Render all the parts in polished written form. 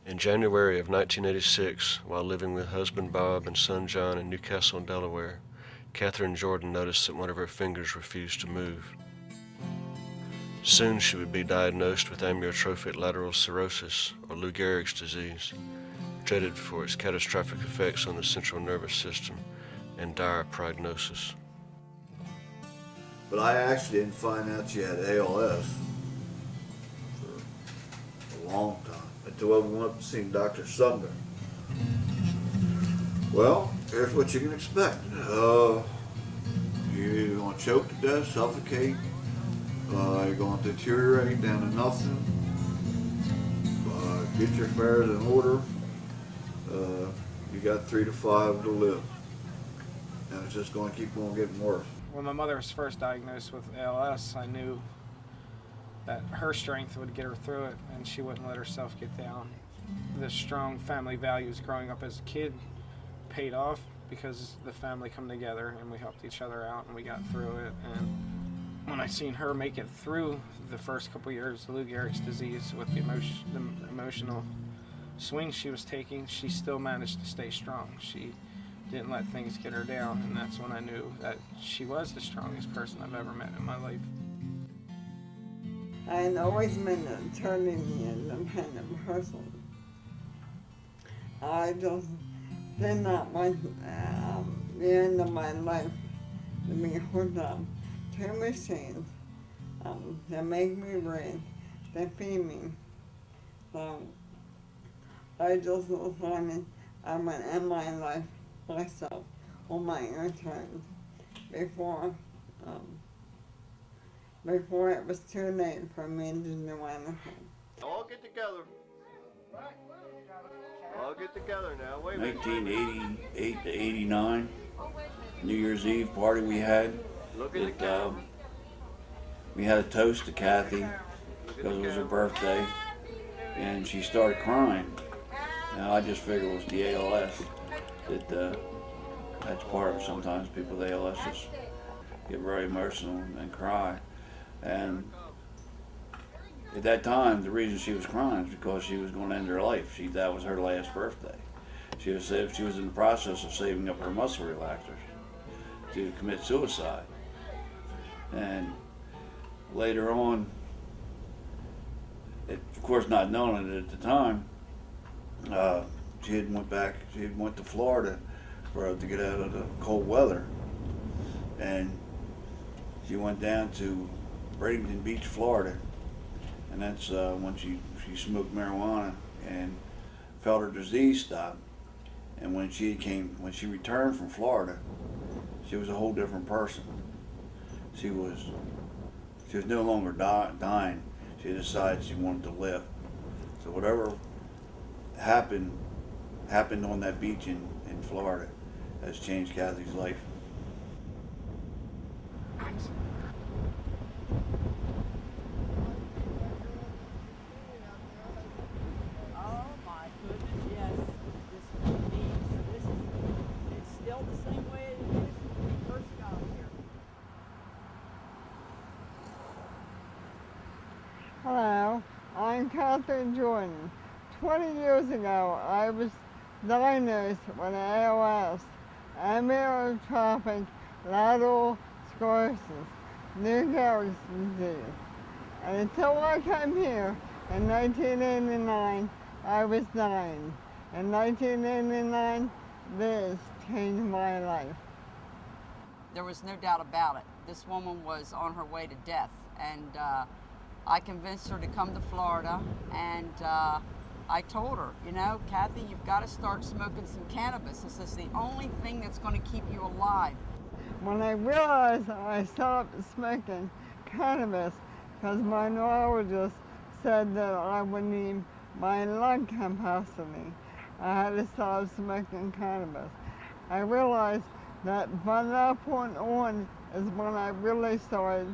In January of 1986, while living with husband Bob and son John in Newcastle, Delaware, Catherine Jordan noticed that one of her fingers refused to move. Soon she would be diagnosed with Amyotrophic Lateral Sclerosis, or Lou Gehrig's disease, dreaded for its catastrophic effects on the central nervous system and dire prognosis. But I actually didn't find out she had ALS for a long time, until we went up to see Dr. Sumner. Well, here's what you can expect. You're either going to choke to death, suffocate, you're going to deteriorate down to nothing, get your affairs in order, you got 3 to 5 to live. And it's just going to keep on getting worse. When my mother was first diagnosed with ALS, I knew that her strength would get her through it and she wouldn't let herself get down. The strong family values growing up as a kid paid off because the family come together and we helped each other out and we got through it. And when I seen her make it through the first couple years of Lou Gehrig's disease with the emotional swing she was taking, she still managed to stay strong. She didn't let things get her down, and that's when I knew that she was the strongest person I've ever met in my life. I had always been a turning independent person. I just did not want the end of my life to be hooked up to machines that make me breathe, that feed me. So I just decided I would end my life myself on my own terms before it was too late for me to do anything. All get together. All get together now. Wait a minute. 1988 to 89, New Year's Eve party we had. We had a toast to Cathy because it was her birthday, and she started crying. Now I just figured it was the ALS. That's part of it. Sometimes people with ALS just get very emotional and cry. And at that time, the reason she was crying is because she was going to end her life. That was her last birthday. She was in the process of saving up her muscle relaxers to commit suicide. And later on, of course not knowing it at the time, she had went to Florida to get out of the cold weather, and she went down to Bradenton Beach, Florida, and that's when she smoked marijuana and felt her disease stop. And when she returned from Florida, she was a whole different person. She was no longer dying. She decided she wanted to live. So whatever happened on that beach in Florida has changed Cathy's life. Oh my goodness, yes. It's still the same way it is when we first got here. Hello, I'm Cathy Jordan. 20 years ago, I was diagnosed with ALS, Amyotrophic Lateral Sclerosis, Lou Gehrig's disease. And until I came here in 1989, I was dying. In 1989, this changed my life. There was no doubt about it. This woman was on her way to death, and I convinced her to come to Florida, and I told her, you know, Cathy, you've got to start smoking some cannabis. This is the only thing that's going to keep you alive. When I realized I stopped smoking cannabis because my neurologist said that I would need my lung capacity, I had to stop smoking cannabis. I realized that from that point on is when I really started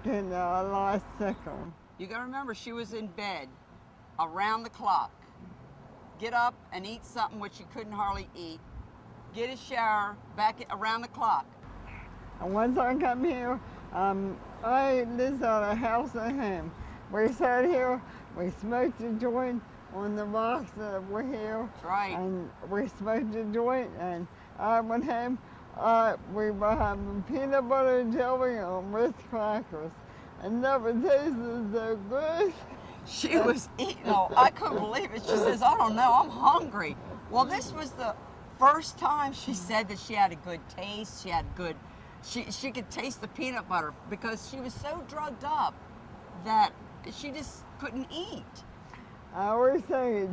getting a lot sicker. You got to remember, she was in bed around the clock. Get up and eat something which she couldn't hardly eat. Get a shower, back around the clock. And once I come here, I lived at a house at home. We sat here, we smoked a joint, on the rocks that were here. That's right. And we smoked a joint, and I went home. We were having peanut butter and jelly on Ritz crackers, and never tasted so good. She was eating. Oh, I couldn't believe it. She says, I don't know, I'm hungry. Well, this was the first time she said that she had a good taste. She had good, she could taste the peanut butter because she was so drugged up that she just couldn't eat. I always say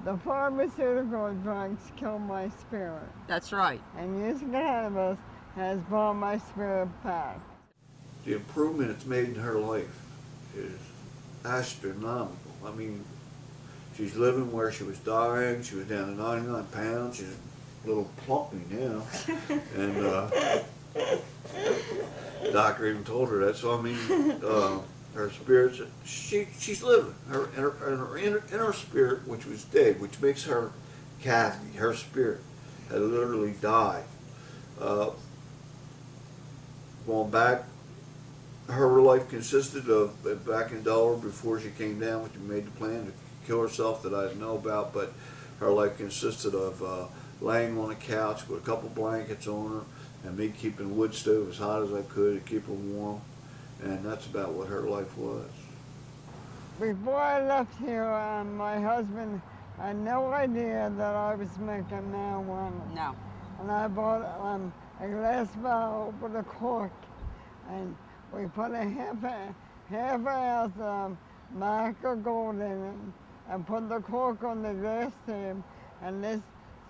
the pharmaceutical drugs kill my spirit, That's right. and using cannabis has brought my spirit back. The improvement it's made in her life is astronomical. I mean, she's living where she was dying. She was down to 99 pounds. She's a little plumpy now. And the doctor even told her that. So, I mean, her spirits, she's living. Her inner spirit, which was dead, which makes her Cathy, her spirit, had literally died. Going back, her life consisted of, back in Delaware before she came down, which made the plan to kill herself that I didn't know about, but her life consisted of laying on a couch with a couple blankets on her and me keeping the wood stove as hot as I could to keep her warm, and that's about what her life was. Before I left here, my husband had no idea that I was making marijuana. No. And I bought a glass bottle with a cork, and we put a half ounce of Miracle Gold in it, and put the cork on the glass tube, and this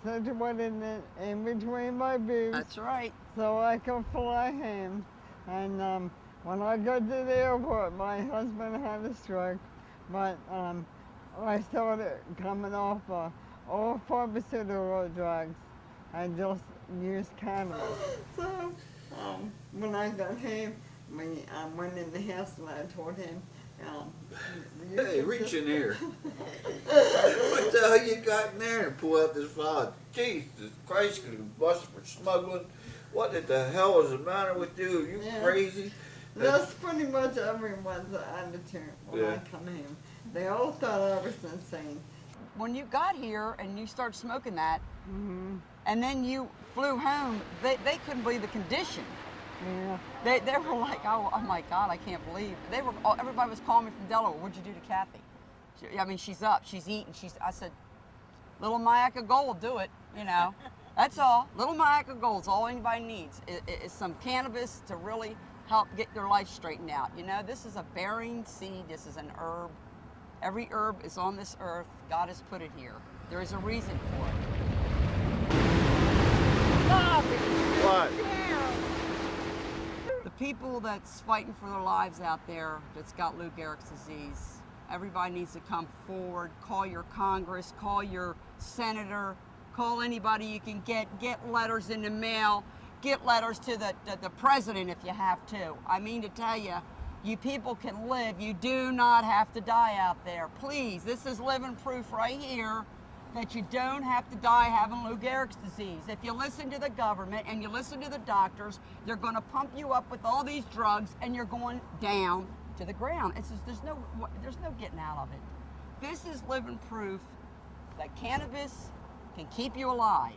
situated it in between my boobs. That's right. So I could fly home. And when I got to the airport, my husband had a stroke, but I started coming off all pharmaceutical drugs. I just used cannabis. So when I got home, we went in the house and I told him, Hey, reach in here. What the hell you got in there? And pull out this vial. Jesus Christ, could have busted for smuggling. What the hell is the matter with you? You crazy? That's pretty much everyone's attitude when I come home. They all thought I was insane. When you got here and you started smoking that, and then you flew home, they couldn't believe the condition. Yeah. They were like, oh my God, I can't believe. Everybody was calling me from Delaware. What'd you do to Cathy? I mean, she's up, she's eating. I said, little Mayaca Gold will do it, you know. That's all. Little Mayaca Gold's all anybody needs. It's some cannabis to really help get their life straightened out. You know, this is a bearing seed. This is an herb. Every herb is on this earth. God has put it here. There is a reason for it. What? The people that's fighting for their lives out there that's got Lou Gehrig's disease, everybody needs to come forward. Call your Congress, call your senator, call anybody you can get letters in the mail, get letters to the president if you have to. I mean to tell you, you people can live. You do not have to die out there. Please, this is living proof right here that you don't have to die having Lou Gehrig's disease. If you listen to the government and you listen to the doctors, they're going to pump you up with all these drugs and you're going down to the ground. It's just, there's no getting out of it. This is living proof that cannabis can keep you alive.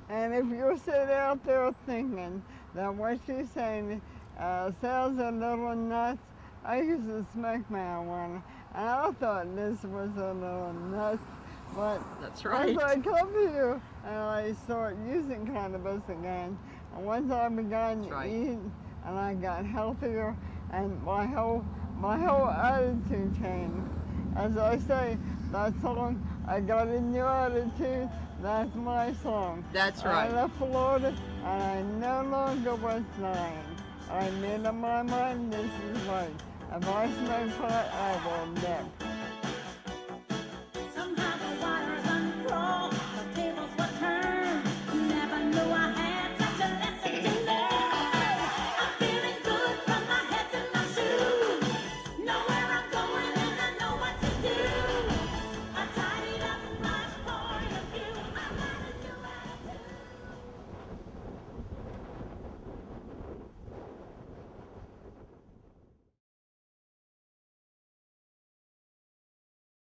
And if you're sitting out there thinking that what she's saying sounds a little nuts, I used to smoke marijuana, and I thought this was a little nuts. But That's right. as I come here and I start using cannabis again, and once I began eating and I got healthier, and my whole attitude changed. As I say, that song, I got in your attitude, that's my song. That's right. I left Florida and I no longer was dying. I made up my mind, this is right. If I smoke pot, I will never.